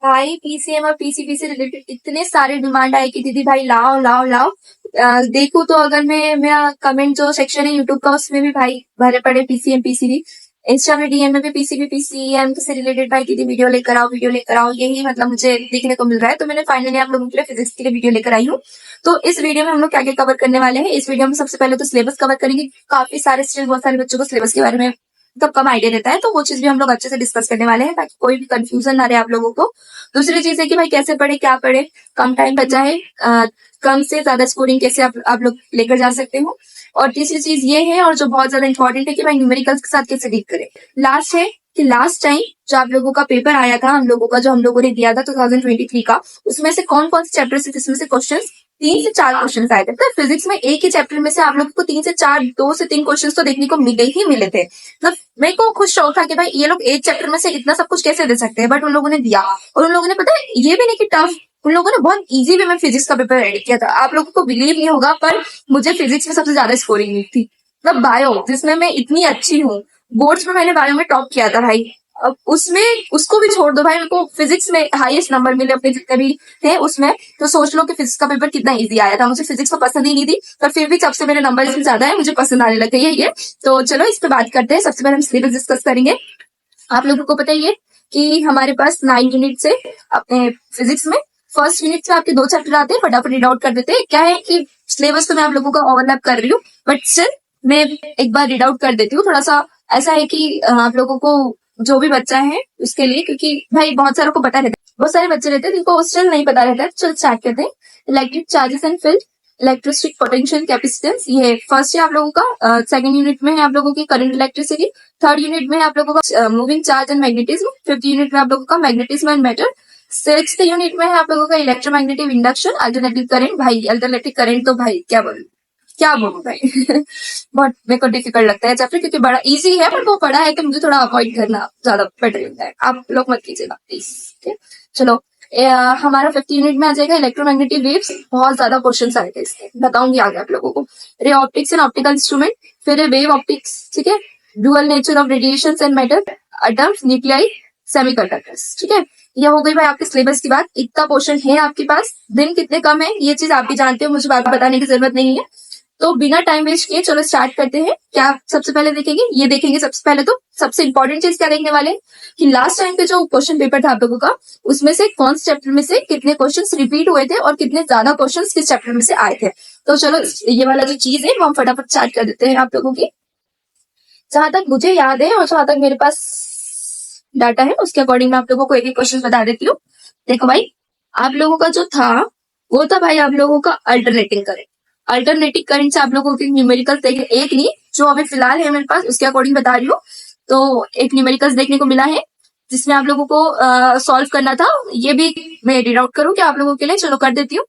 भाई पीसीएम और पीसीबी से रिलेटेड इतने सारे डिमांड आए कि दीदी भाई लाओ लाओ लाओ। देखूं तो अगर मैं कमेंट जो सेक्शन है यूट्यूब का उसमें भी भाई भरे पड़े पीसीएम पीसीबी। इंस्टा में डीएम में भी पीसीबी पीसीएम से रिलेटेड भाई दीदी वीडियो लेकर आओ यही मतलब मुझे देखने को मिल रहा है। तो मैंने फाइनली आप लोगों के लिए फिजिक्स के लिए वीडियो लेकर आई हूँ। तो इस वीडियो में हम लोग क्या क्या कवर करने वाले हैं। इस वीडियो में सबसे पहले तो सिलेबस कवर करेंगे। काफी सारे स्टिल बहुत सारे बच्चों को सिलेबस के बारे में मतलब कम आइडिया रहता है, तो वो चीज भी हम लोग अच्छे से डिस्कस करने वाले हैं ताकि कोई भी कंफ्यूजन ना रहे आप लोगों को। दूसरी चीज है कि भाई कैसे पढ़े क्या पढ़े, कम टाइम बचा है, कम से ज्यादा स्कोरिंग कैसे आप लोग लेकर जा सकते हो। और तीसरी चीज ये है और जो बहुत ज्यादा इंपॉर्टेंट है कि भाई न्यूमेरिकल्स के साथ कैसे डील करें। लास्ट है कि लास्ट टाइम जो आप लोगों का पेपर आया था हम लोगों का जो हम लोगों ने दिया था 2023 का, उसमें से कौन कौन से चैप्टर से जिसमें से क्वेश्चन 3 से 4 क्वेश्चन आए थे। तो फिजिक्स में एक ही चैप्टर में से आप लोगों को 3 से 4 2 से 3 क्वेश्चन तो देखने को मिले थे। मतलब मेरे को खुश शौक था कि भाई ये लोग एक चैप्टर में से इतना सब कुछ कैसे दे सकते हैं, बट उन लोगों ने दिया। और उन लोगों ने पता है ये भी नहीं कि टफ, उन लोगों ने बहुत इजी वे में फिजिक्स का पेपर रेडी किया था। आप लोगों को बिलीव नहीं होगा पर मुझे फिजिक्स में सबसे ज्यादा स्कोरिंग मिली थी। मतलब बायो जिसमें मैं इतनी अच्छी हूँ, बोर्ड्स में मैंने बायो में टॉप किया था भाई। अब उसमें उसको भी छोड़ दो भाई, मेरे को फिजिक्स में हाईएस्ट नंबर मिले अपने जितने भी थे उसमें। तो सोच लो कि फिजिक्स का पेपर कितना इजी आया था। मुझे फिजिक्स तो पसंद ही नहीं थी, पर फिर भी जब से मेरे नंबर इसमें ज्यादा है मुझे पसंद आने लग गई है ये। तो चलो इस पे बात करते हैं। सबसे पहले हम सिलेबस डिस्कस करेंगे। आप लोगों को पता ही है कि हमारे पास 9 यूनिट से अपने फिजिक्स में फर्स्ट यूनिट से आपके 2 चैप्टर आते हैं, फटाफट रीड आउट कर देते हैं। क्या है कि सिलेबस तो मैं आप लोगों का ओवरलैप कर रही हूँ, बट स्टिल मैं एक बार रीड आउट कर देती हूँ। थोड़ा सा ऐसा है कि आप लोगों को जो भी बच्चा है उसके लिए, क्योंकि भाई बहुत सारों को पता रहता है, बहुत सारे बच्चे रहते हैं जिनको स्टिल नहीं पता रहता है। चल स्टार्ट करते हैं। Electric charges and field, electric potential capacitance, ये फर्स्ट है आप लोगों का। सेकंड यूनिट में है आप लोगों की करंट इलेक्ट्रिसिटी। थर्ड यूनिट में है आप लोगों का moving charge and magnetism. Fifth unit में आप लोगों का magnetism and matter. Sixth unit में है आप लोगों का इलेक्ट्रोमैग्नेटिक इंडक्शन, अल्टरनेटिव करंट। भाई अल्टरनेटिव करंट तो भाई क्या बोलूं भाई बहुत मेरे को डिफिकल्ट लगता है चैप्टर, क्योंकि बड़ा इजी है पर वो बड़ा है तो मुझे थोड़ा अवॉइड करना ज्यादा बेटर लगता है। आप लोग मत कीजिएगा प्लीज, ठीक है। चलो हमारा 50 यूनिट में आ जाएगा इलेक्ट्रोमैग्नेटिक वेव्स। बहुत ज्यादा क्वेश्चन आए थे इसके, बताऊंगी आगे आप लोगों को। Ray optics and optical instrument, फिर है वेव ऑप्टिक्स, ठीक है। Dual nature of radiation and matter, atoms, nuclei, semiconductors, ठीक है। ये हो गई भाई आपके सिलेबस की बात। इतना क्वेश्चन है आपके पास, दिन कितने कम है ये चीज आप भी जानते हो, मुझे बात बताने की जरूरत नहीं है। तो बिना टाइम वेस्ट किए चलो स्टार्ट करते हैं। क्या सबसे पहले देखेंगे, ये देखेंगे सबसे पहले। तो सबसे इंपॉर्टेंट चीज क्या देखने वाले हैं कि लास्ट टाइम पे जो क्वेश्चन पेपर था आप लोगों का, उसमें से कौन से चैप्टर में से कितने क्वेश्चंस रिपीट हुए थे और कितने ज्यादा क्वेश्चंस किस चैप्टर में से आए थे। तो चलो ये वाला जो चीज है वो हम फटाफट स्टार्ट कर देते हैं आप लोगों की। जहां तक मुझे याद है और जहां तक मेरे पास डाटा है उसके अकॉर्डिंग मैं आप लोगों को एक एक क्वेश्चन बता देती हूँ। देखो भाई, आप लोगों का जो था वो था भाई आप लोगों का अल्टरनेटिंग करंट। अल्टरनेटिंग करंट से आप लोगों के न्यूमेरिकल्स देखे, एक नहीं जो अभी फिलहाल है मेरे पास उसके अकॉर्डिंग बता रही हूँ। तो एक न्यूमेरिकल्स देखने को मिला है जिसमें आप लोगों को सॉल्व करना था। ये भी मैं रीड आउट करूँ क्या आप लोगों के लिए? चलो कर देती हूँ।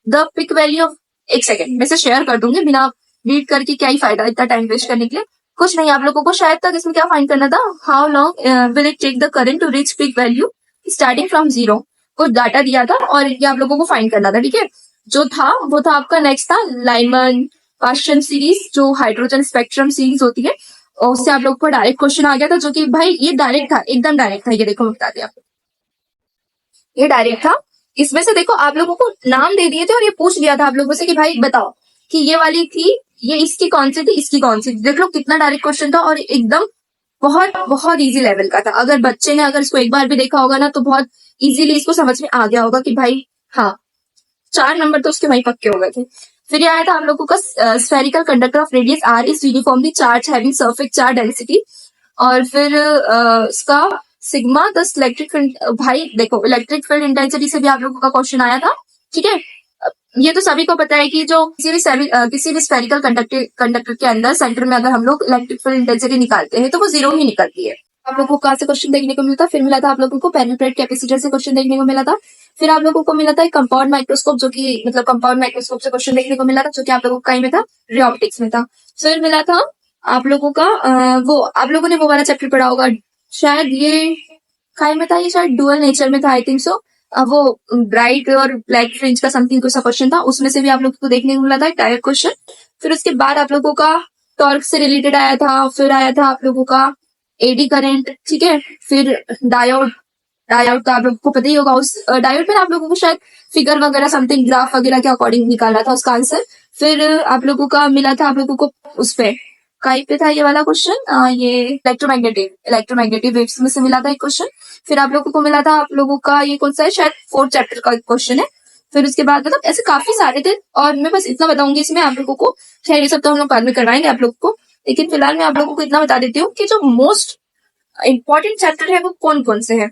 द पिक वैल्यू ऑफ, एक सेकेंड मैं से शेयर कर दूंगी, बिना रीड करके क्या ही फायदा इतना टाइम वेस्ट करने के लिए। कुछ नहीं, आप लोगों को शायद तक इसमें क्या फाइंड करना था, how long will it take the current to reach peak value starting from 0। कुछ डाटा दिया था और ये आप लोगों को फाइंड करना था, ठीक है। जो था वो था आपका नेक्स्ट था लाइमन पास्चन सीरीज, जो हाइड्रोजन स्पेक्ट्रम सीरीज होती है, और उससे आप लोगों को डायरेक्ट क्वेश्चन आ गया था, जो कि भाई ये डायरेक्ट था, एकदम डायरेक्ट था। ये देखो मैं बता दिया आपको, ये डायरेक्ट था। इसमें से देखो आप लोगों को नाम दे दिए थे और ये पूछ लिया था आप लोगों से कि भाई बताओ कि ये वाली थी, ये इसकी कौन सी थी, इसकी कौन सी थी। देख लो कितना डायरेक्ट क्वेश्चन था और एकदम बहुत बहुत इजी लेवल का था। अगर बच्चे ने अगर इसको एक बार भी देखा होगा ना तो बहुत इजीली इसको समझ में आ गया होगा कि भाई हाँ, 4 नंबर तो उसके वहीं पक्के हो गए थे। फिर ये आया था आप लोगों का spherical conductor of radius R is uniformly charge having surface charge density. और फिर इसका सिग्मा द इलेक्ट्रिक फील्ड। भाई देखो इलेक्ट्रिक फील्ड इंटेंसिटी से भी आप लोगों का क्वेश्चन आया था, ठीक है। ये तो सभी को पता है कि जो किसी भी स्फेरिकल कंडक्टर के अंदर सेंटर में अगर हम लोग इलेक्ट्रिक फील्ड इंटेंसिटी निकालते हैं तो वो 0 ही निकलती है। आप लोगों को कहाँ से क्वेश्चन देखने को मिलता, फिर मिला था आप लोगों को पैरेलल प्लेट कैपेसिटर से क्वेश्चन देखने को मिला था। फिर आप लोगों को मिला था एक कंपाउंड माइक्रोस्कोप, जो कि मतलब कंपाउंड माइक्रोस्कोप से क्वेश्चन देखने को मिला था, जो कि आप लोगों को कहीं में था, रे ऑप्टिक्स में था। फिर मिला था आप लोगों का वो आप लोगों ने वो वाला चैप्टर पढ़ा होगा शायद, ये काय में था, ये शायद डुअल नेचर में था आई थिंक सो। वो ब्राइट और ब्लैक फ्रिंज का समथिंग कुछ क्वेश्चन था, उसमें से भी आप लोगों को देखने को मिला था डायरेक्ट क्वेश्चन। फिर उसके बाद आप लोगों का टॉर्क से रिलेटेड आया था, फिर आया था आप लोगों का एडी करंट, ठीक है। फिर डायोड, डायोड तो आप लोगों को पता ही होगा। उस डायोड में आप लोगों को शायद फिगर वगैरह समथिंग ग्राफ वगैरह के अकॉर्डिंग निकाला था उसका आंसर। फिर आप लोगों का मिला था आप लोगों को उस पे कहीं पे था ये वाला क्वेश्चन, ये इलेक्ट्रोमैग्नेटिक वेव्स में से मिला था एक क्वेश्चन। फिर आप लोगों को मिला था आप लोगों का ये कौन सा है, शायद 4th चैप्टर का क्वेश्चन है। फिर उसके बाद मतलब ऐसे काफी सारे थे, और मैं बस इतना बताऊंगी इसमें आप लोगों को। खैर ये सब तो हम लोग बाद में करवाएंगे आप लोगों को, लेकिन फिलहाल मैं आप लोगों को इतना बता देती हूँ कि जो मोस्ट इंपॉर्टेंट चैप्टर है वो कौन कौन से है,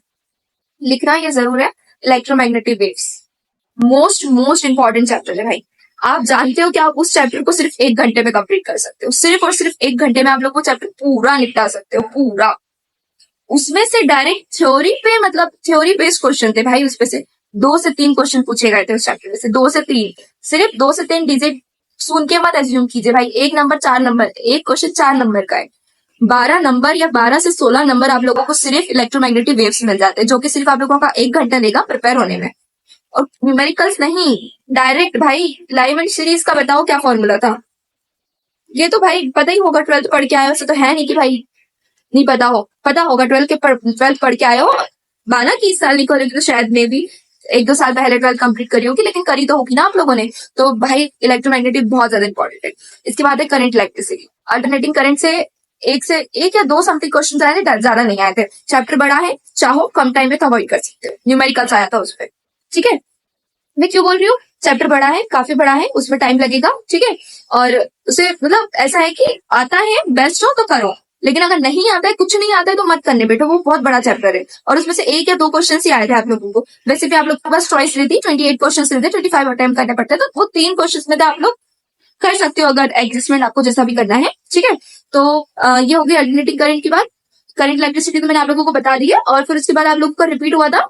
लिखना ये जरूर है। Electromagnetic waves most most important chapter है भाई। आप जानते हो कि आप उस चैप्टर को सिर्फ 1 घंटे में कंप्लीट कर सकते हो, सिर्फ और सिर्फ 1 घंटे में आप लोग वो चैप्टर पूरा निपटा सकते हो, पूरा। उसमें से डायरेक्ट थ्योरी पे, मतलब थ्योरी बेस्ड क्वेश्चन थे भाई। उसपे से 2 से 3 क्वेश्चन पूछे गए थे उस चैप्टर में से, 2 से 3, सिर्फ 2 से 3 डिजिट सुन के मत एज्यूम कीजिए भाई। एक नंबर 4 नंबर, एक क्वेश्चन 4 नंबर का है। 12 नंबर या 12 से 16 नंबर आप लोगों को सिर्फ इलेक्ट्रोमैग्नेटिक वेव्स मिल जाते हैं, जो कि सिर्फ आप लोगों का 1 घंटा लेगा प्रिपेयर होने में। और न्यूमेरिकल्स नहीं, डायरेक्ट भाई लाइव सीरीज का बताओ क्या फॉर्मूला था। ये तो भाई पता ही होगा, 12th पढ़ के आए हो, ऐसा तो है नहीं कि भाई नहीं पता हो, पता होगा। 12th पढ़ के आए हो, माना कि इस साल नहीं करोगे तो शायद में भी 1-2 साल पहले 12th कंप्लीट करी होगी, लेकिन करी तो होगी ना आप लोगों ने। तो भाई इलेक्ट्रोमैग्नेटिक बहुत ज्यादा इंपॉर्टेंट है। इसके बाद है करंट इलेक्ट्रिसिटी। अल्टरनेटिंग करंट से एक या दो समथिंग क्वेश्चन आए थे, ज्यादा नहीं आए थे। चैप्टर बड़ा है, चाहो कम टाइम में अवॉइड कर सकते हो। न्यूमेरिकल्स आया था उस पर, ठीक है। मैं क्यों बोल रही हूँ, चैप्टर बड़ा है, काफी बड़ा है, उसमें टाइम लगेगा, ठीक है। और उसे मतलब ऐसा है कि आता है बेस्ट हो तो करो, लेकिन अगर नहीं आता है, कुछ नहीं आता है तो मत करने बेटो, वो बहुत बड़ा चैप्टर है। और उसमें से 1 या 2 क्वेश्चन ही आए थे आप लोगों को। वैसे भी आप लोग के पास चॉइस रहती, 28 क्वेश्चन रहते, 25 अटेम्प्ट करने पड़ते, तो वो 3 क्वेश्चन में तो आप लोग कर सकते हो, अगर एडजस्टमेंट आपको जैसा भी करना है, ठीक है। तो ये हो गई अल्टरनेटिंग करंट की बात। करंट इलेक्ट्रिसिटी तो मैंने आप लोगों को बता दिया। और फिर उसके बाद आप लोगों का रिपीट हुआ था,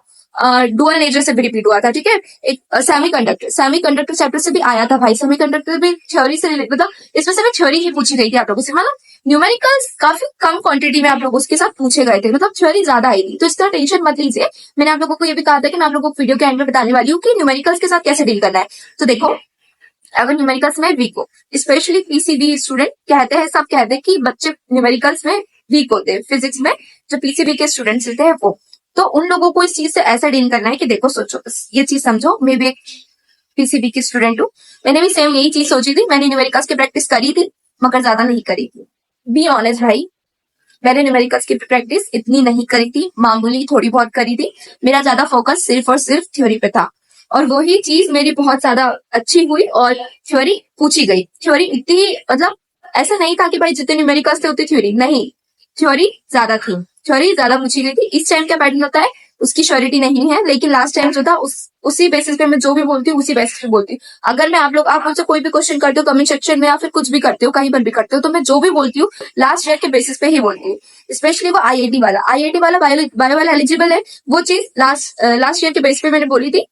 डुअल नेचर से भी रिपीट हुआ था, ठीक है। एक सेमीकंडक्टर चैप्टर से भी आया था भाई। सेमीकंडक्टर भी थ्योरी से रिलेटेड, मतलब इसमें से भी थ्योरी ही पूछी गई थी आप लोगों से, मतलब न्यूमेरिकल्स काफी कम क्वांटिटी में आप लोगों के साथ पूछे गए थे, मतलब थ्योरी ज्यादा आई थी। तो इसका टेंशन मत लीजिए। मैंने आप लोगों को ये भी कहा था कि मैं आप लोगों को वीडियो के एंड में बताने वाली हूँ कि न्यूमेरिकल्स के साथ कैसे डील करना है। तो देखो, अगर न्यूमेरिकल्स में वीक हो, स्पेशली पीसीबी स्टूडेंट कहते हैं, सब कहते हैं कि बच्चे न्यूमेरिकल्स में वीक होते हैं, फिजिक्स में जो पीसीबी के स्टूडेंट्स रहते हैं वो, तो उन लोगों को इस चीज से ऐसा डील करना है कि देखो, सोचो, ये चीज समझो। मैं भी एक पीसीबी की स्टूडेंट हूँ, मैंने भी सेम यही चीज सोची थी। मैंने न्यूमेरिकल्स की प्रैक्टिस करी थी, मगर ज्यादा नहीं करी थी। बी ऑनेस्ट भाई, मैंने न्यूमेरिकल्स की प्रैक्टिस इतनी नहीं करी थी, मामूली थोड़ी बहुत करी थी। मेरा ज्यादा फोकस सिर्फ और सिर्फ थ्योरी पे था, और वही चीज मेरी बहुत ज्यादा अच्छी हुई, और थ्योरी पूछी गई। थ्योरी इतनी, मतलब ऐसा नहीं था कि भाई जितने न्यूमेरिकल्स थे उतनी थ्योरी नहीं, थ्योरी ज्यादा थी, थ्योरी ज्यादा पूछी गई थी। इस टाइम क्या पैटर्न होता है उसकी श्योरिटी नहीं है, लेकिन लास्ट टाइम जो था उसी बेसिस पे मैं जो भी बोलती हूँ उसी बेसिस पे बोलती हूँ। अगर मैं आप मुझसे कोई भी क्वेश्चन करते हो कमेंट सेक्शन में, या फिर कुछ भी करते हो कहीं पर भी करते हो, तो मैं जो भी बोलती हूँ लास्ट ईयर के बेसिस पे ही बोलती हूँ। स्पेशली वो आईआईटी वाला बायो वाला एलिजिबल है, वो चीज लास्ट ईयर के बेसिस पे मैंने बोली थी।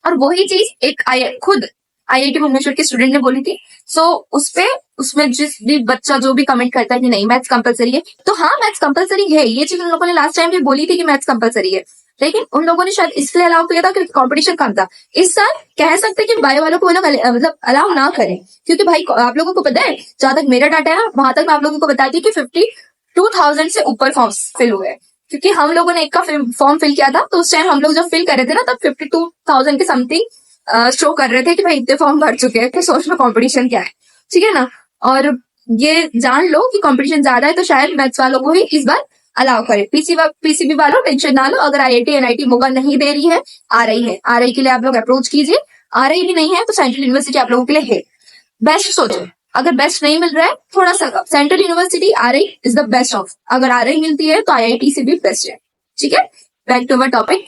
और वही चीज एक खुद आईआईटी भुवनेश्वर के स्टूडेंट ने बोली थी। सो उसमें जिस भी बच्चा जो भी कमेंट करता है कि नहीं मैथ्स कंपलसरी है, तो हाँ मैथ्स कंपलसरी है, ये चीज उन लोगों ने लास्ट टाइम भी बोली थी कि मैथ्स कंपलसरी है, लेकिन उन लोगों ने शायद इसलिए अलाउ किया था क्योंकि कंपटीशन कम था। इस साल कह सकते कि बायो वालों को वो लोग मतलब अलाउ ना करें, क्योंकि भाई आप लोगों को पता है, जहां तक मेरा डाटा है ना, वहां तक मैं आप लोगों को बताती हूँ कि 52,000 से ऊपर फॉर्म्स फिल हुए हैं। क्योंकि हम लोगों ने एक का फॉर्म फिल किया था, तो उस टाइम हम लोग जब फिल कर रहे थे ना, तब 52,000 के समथिंग शो कर रहे थे कि भाई इतने फॉर्म भर चुके हैं, तो सोच लो कंपटीशन क्या है, ठीक है ना। और ये जान लो कि कंपटीशन ज्यादा है, तो शायद मैथ्स वालों को ही इस बार अलाउ करे। पीसीबी वालों टेंशन ना लो, अगर आईआईटी एनआईटी मौका नहीं दे रही है, आ रही है, आ रही के लिए आप लोग अप्रोच कीजिए। आ रही भी नहीं है तो सेंट्रल यूनिवर्सिटी आप लोगों के लिए है। बेस्ट सोचो, अगर बेस्ट नहीं मिल रहा है थोड़ा सा कम, सेंट्रल यूनिवर्सिटी आ रही इज द बेस्ट ऑफ। अगर आ रही मिलती है तो आईआईटी से भी बेस्ट है, ठीक है। बैक टू अवर टॉपिक,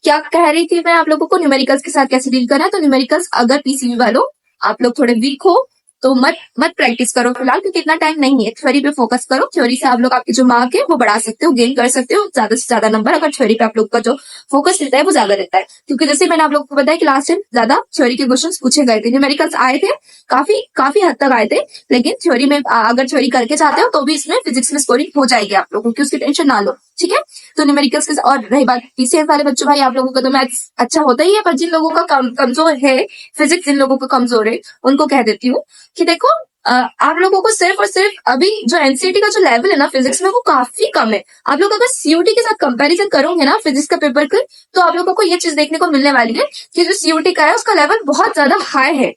क्या कह रही थी मैं आप लोगों को, न्यूमेरिकल्स के साथ कैसे डील करना है। तो न्यूमेरिकल्स अगर पीसीबी वालों आप लोग थोड़े वीक हो तो मत प्रैक्टिस करो फिलहाल, क्योंकि इतना टाइम नहीं है। थ्योरी पे फोकस करो, थ्योरी से आप लोग आपके जो मार्क है वो बढ़ा सकते हो, गेन कर सकते हो ज्यादा से ज्यादा नंबर, अगर थ्योरी पे आप लोग का जो फोकस रहता है वो ज्यादा रहता है। क्योंकि जैसे मैंने आप लोगों को बताया कि लास्ट टाइम ज्यादा थ्योरी के क्वेश्चन पूछे गए थे, न्यूमेरिकल्स आए थे, काफी हद तक आए थे, लेकिन थ्योरी में अगर थ्योरी करके चाहते हो तो भी इसमें फिजिक्स में स्कोरिंग हो जाएगी आप लोगों की, उसकी टेंशन ना लो, ठीक है। तो न्यूमेरिकल्स के, और रही बात पीसीएम वाले बच्चों, भाई आप लोगों का तो मैथ्स अच्छा होता ही है, पर जिन लोगों का कमजोर है फिजिक्स, जिन लोगों का कमजोर है उनको कह देती हूँ कि देखो, आप लोगों को सिर्फ और सिर्फ अभी जो एनसीईटी का जो लेवल है ना फिजिक्स में वो काफी कम है। आप लोग अगर सीयूटी के साथ कंपैरिजन करोगे ना फिजिक्स का पेपर का, तो आप लोगों को ये चीज देखने को मिलने वाली है कि जो सीयूटी का है उसका लेवल बहुत ज्यादा हाई है।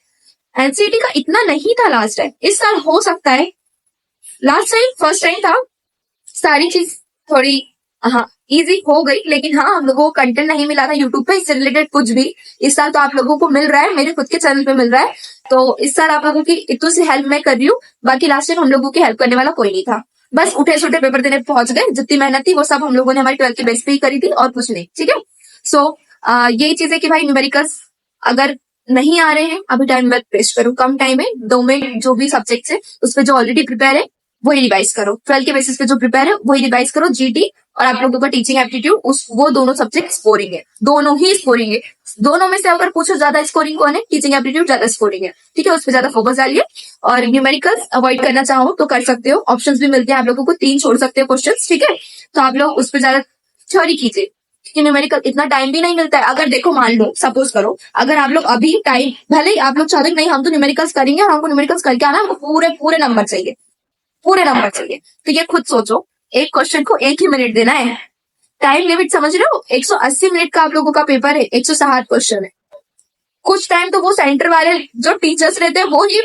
एनसीईटी का इतना नहीं था लास्ट टाइम, इस साल हो सकता है। लास्ट टाइम फर्स्ट टाइम था, सारी चीज थोड़ी हाँ इजी हो गई, लेकिन हाँ हम लोगों को कंटेंट नहीं मिला था यूट्यूब पे इससे रिलेटेड कुछ भी। इस साल तो आप लोगों को मिल रहा है, मेरे खुद के चैनल पे मिल रहा है, तो इस साल आप लोगों की इतनी सी हेल्प मैं कर रही हूँ। बाकी लास्ट टाइम हम लोगों की हेल्प करने वाला कोई नहीं था, बस उठे सुठे पेपर देने पहुंच गए। जितनी मेहनत थी वो सब हम लोगों ने हमारी 12th के बेस पे ही करी थी और कुछ नहीं, ठीक है। सो यही चीज है कि भाई न्यूमेरिकल्स अगर नहीं आ रहे हैं अभी टाइम वेस्ट करो, कम टाइम है, 2 में जो भी सब्जेक्ट है उस पर जो ऑलरेडी प्रिपेयर है वही रिवाइज करो, 12th के बेसिस पे जो प्रिपेयर है वही रिवाइज करो। जीटी और आप लोगों का टीचिंग एप्टीट्यूड उस वो दोनों सब्जेक्ट स्कोरिंग है, दोनों ही स्कोरिंग है। दोनों में से अगर पूछो ज्यादा स्कोरिंग कौन है, टीचिंग एप्टीट्यूड ज्यादा स्कोरिंग है, ठीक है, उस पर ज्यादा फोकस डालिए। और न्यूमेरिकल्स अवॉइड करना चाहो तो कर सकते हो, ऑप्शंस भी मिलते हैं आप लोगों को, 3 छोड़ सकते हो क्वेश्चन, ठीक है। तो आप लोग उस पर ज्यादा थ्योरी कीजिए, क्योंकि न्यूमेरिकल इतना टाइम भी नहीं मिलता है। अगर देखो मान लो सपोज करो अगर आप लोग अभी टाइम भले ही आप लोग चाहते नहीं हम तो न्यूमेरिकल्स करेंगे, हमको न्यूमेरिकल्स करके आना, हमको पूरे पूरे नंबर चाहिए, पूरे नंबर चाहिए, तो ये खुद सोचो एक क्वेश्चन को 1 ही मिनट देना है। टाइम लिमिट समझ रहे हो, 180 मिनट का आप लोगों का पेपर है, 160 क्वेश्चन है। कुछ टाइम तो वो सेंटर वाले जो टीचर्स रहते हैं वो ही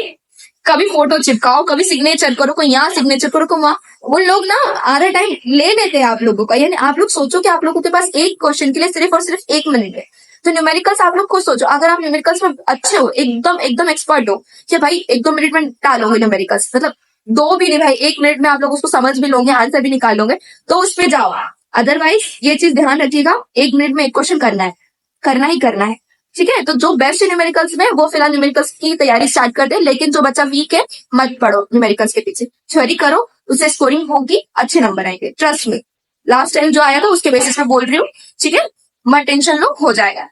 कभी फोटो चिपकाओ, कभी सिग्नेचर करो, कोई यहाँ सिग्नेचर करो, को वहां, वो लोग ना आधा टाइम ले लेते हैं आप लोगों का। यानी आप लोग सोचो कि आप लोगों के पास एक क्वेश्चन के लिए सिर्फ और सिर्फ 1 मिनट है। तो न्यूमेरिकल्स आप लोग खुद सोचो, अगर आप न्यूमेरिकल्स में अच्छे हो, एकदम एकदम एक्सपर्ट हो, कि भाई 1-2 मिनट में डालोगे न्यूमेरिकल्स, मतलब 2 भी नहीं भाई 1 मिनट में आप लोग उसको समझ भी लोगे, आंसर भी निकाल लोगे, तो उस पे जाओ। अदरवाइज ये चीज ध्यान रखिएगा, 1 मिनट में एक क्वेश्चन करना है, करना ही करना है, ठीक है। तो जो बेस्ट न्यूमेरिकल्स में वो फिलहाल न्यूमेरिकल्स की तैयारी स्टार्ट कर दे, लेकिन जो बच्चा वीक है मत पढ़ो न्यूमेरिकल्स के पीछे, थ्योरी करो, उससे स्कोरिंग होगी, अच्छे नंबर आएंगे, ट्रस्ट में। लास्ट टाइम जो आया था उसके बेसिस पे बोल रही हूँ, ठीक है, मत टेंशन लो, हो जाएगा।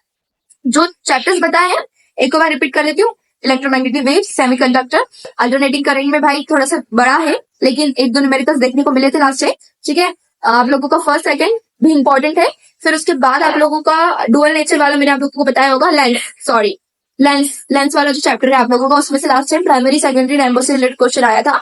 जो चैप्टर्स बताए हैं एक बार रिपीट कर लेती हूँ। Electromagnetic waves, semiconductor, alternating current में भाई थोड़ा सा बड़ा है, लेकिन 1-2 न्यूमेरिकल्स देखने को मिले थे लास्ट टाइम, ठीक है। आप लोगों का फर्स्ट सेकंड भी इंपॉर्टेंट है। फिर उसके बाद आप लोगों का डुअल नेचर वाला मैंने आप लोगों को बताया होगा, लेंस वाला जो चैप्टर है आप लोगों का, उसमें से last time primary secondary rainbow से रिलेटेड क्वेश्चन आया था।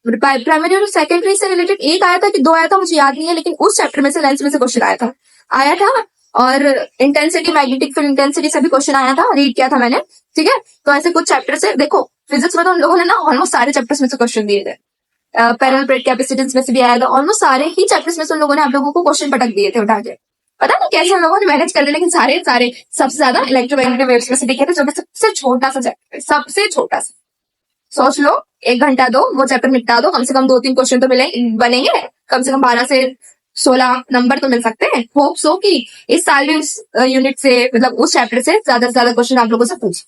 प्राइमरी और सेकेंडरी से रिलेटेड एक आया था कि 2 आया था मुझे याद नहीं है, लेकिन उस चैप्टर में से लेंस में से क्वेश्चन आया था। और इंटेंसिटी, मैग्नेटिक फील्ड इंटेंसिटी से भी क्वेश्चन आया था, रीड किया था मैंने, ठीक है। तो ऐसे कुछ चैप्टर से देखो, फिजिक्स में तो उन लोगों ने ना ऑलमोस्ट सारे चैप्टर्स में से क्वेश्चन दिए थे। पैरेलल प्लेट कैपेसिटेंस में से भी आया था, ऑलमोस्ट सारे ही चैप्टर्स में से उन लोगों ने आप लोगों को क्वेश्चन पटक दिए थे उठा के। पता नहीं कैसे हम लोगों ने मैनेज कर लिया, लेकिन सारे सबसे ज्यादा इलेक्ट्रोमैग्नेटिक वेव्स में से दिखे थे, जो सबसे छोटा सा चैप्टर, सबसे छोटा सा। सोच लो 1 घंटा दो, वो चैप्टर निपटा दो, कम से कम 2-3 क्वेश्चन तो बनेंगे, कम से कम 12 से 16 नंबर तो मिल सकते हैं। होप सो कि इस साल भी उस यूनिट से, मतलब उस चैप्टर से ज्यादा से ज्यादा क्वेश्चन आप लोगों से पूछ,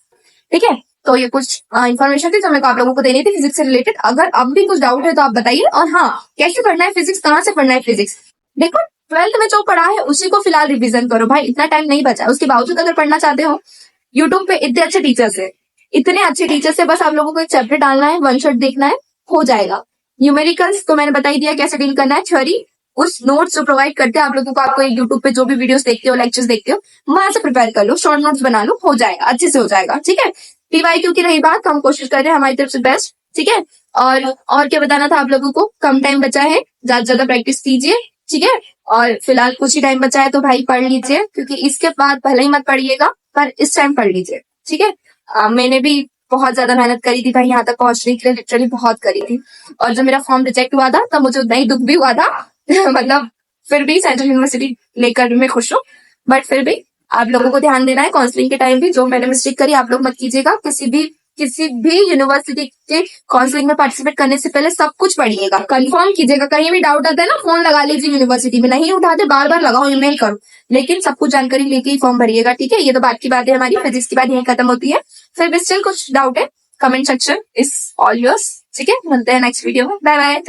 ठीक है। तो ये कुछ इन्फॉर्मेशन थी जो मेरे को आप लोगों को देनी थी फिजिक्स से रिलेटेड। अगर अब भी कुछ डाउट है तो आप बताइए। और हाँ, कैसे पढ़ना है फिजिक्स, कहाँ से पढ़ना है फिजिक्स, देखो 12th में जो पढ़ा है उसी को फिलहाल रिविजन करो भाई, इतना टाइम नहीं बचा। उसके बावजूद अगर पढ़ना चाहते हो, यूट्यूब पे इतने अच्छे टीचर्स है, इतने अच्छे टीचर्स है, बस आप लोगों को एक चैप्टर डालना है, 1 शॉट देखना है, हो जाएगा। न्यूमेरिकल्स तो मैंने बताई दिया कैसे डील करना है, थ्योरी उस नोट्स जो प्रोवाइड करते हैं आप लोगों को, आपको यूट्यूब पे जो भी वीडियोस देखते हो, लेक्चर्स देखते हो, वहां से प्रिपेयर कर लो, शॉर्ट नोट्स बना लो, हो जाएगा, अच्छे से हो जाएगा, ठीक है। पीवाईक्यू की रही बात, हम कोशिश कर रहे हैं हमारी तरफ से बेस्ट, ठीक है। और क्या बताना था आप लोगों को, कम टाइम बचा है, ज्यादा से ज्यादा प्रैक्टिस कीजिए, ठीक है। और फिलहाल कुछ ही टाइम बचा है तो भाई पढ़ लीजिए, क्योंकि इसके बाद भले ही मत पढ़िएगा पर इस टाइम पढ़ लीजिए, ठीक है। मैंने भी बहुत ज्यादा मेहनत करी थी भाई, यहाँ तक पहुंचने के लिए लिटरली बहुत करी थी। और जब मेरा फॉर्म रिजेक्ट हुआ था तब मुझे उतना ही दुख भी हुआ था मतलब फिर भी सेंट्रल यूनिवर्सिटी लेकर मैं खुश हूँ, बट फिर भी आप लोगों को ध्यान देना है काउंसलिंग के टाइम भी। जो मैंने मिस्टेक करी आप लोग मत कीजिएगा, किसी भी यूनिवर्सिटी के काउंसलिंग में पार्टिसिपेट करने से पहले सब कुछ पढ़िएगा, कंफर्म कीजिएगा। कहीं भी डाउट आता है ना, फोन लगा लीजिए यूनिवर्सिटी में, नहीं उठाते बार बार लगाओ, ईमेल करो, लेकिन सब कुछ जानकारी लेके ही फॉर्म भरिएगा, ठीक है। ये तो बात की बात है, हमारी फिजिक्स की बात यहीं खत्म होती है। फिर भी स्टिल कुछ डाउट है, comment section is all yours, ठीक है। मिलते हैं नेक्स्ट वीडियो में, बाय बाय।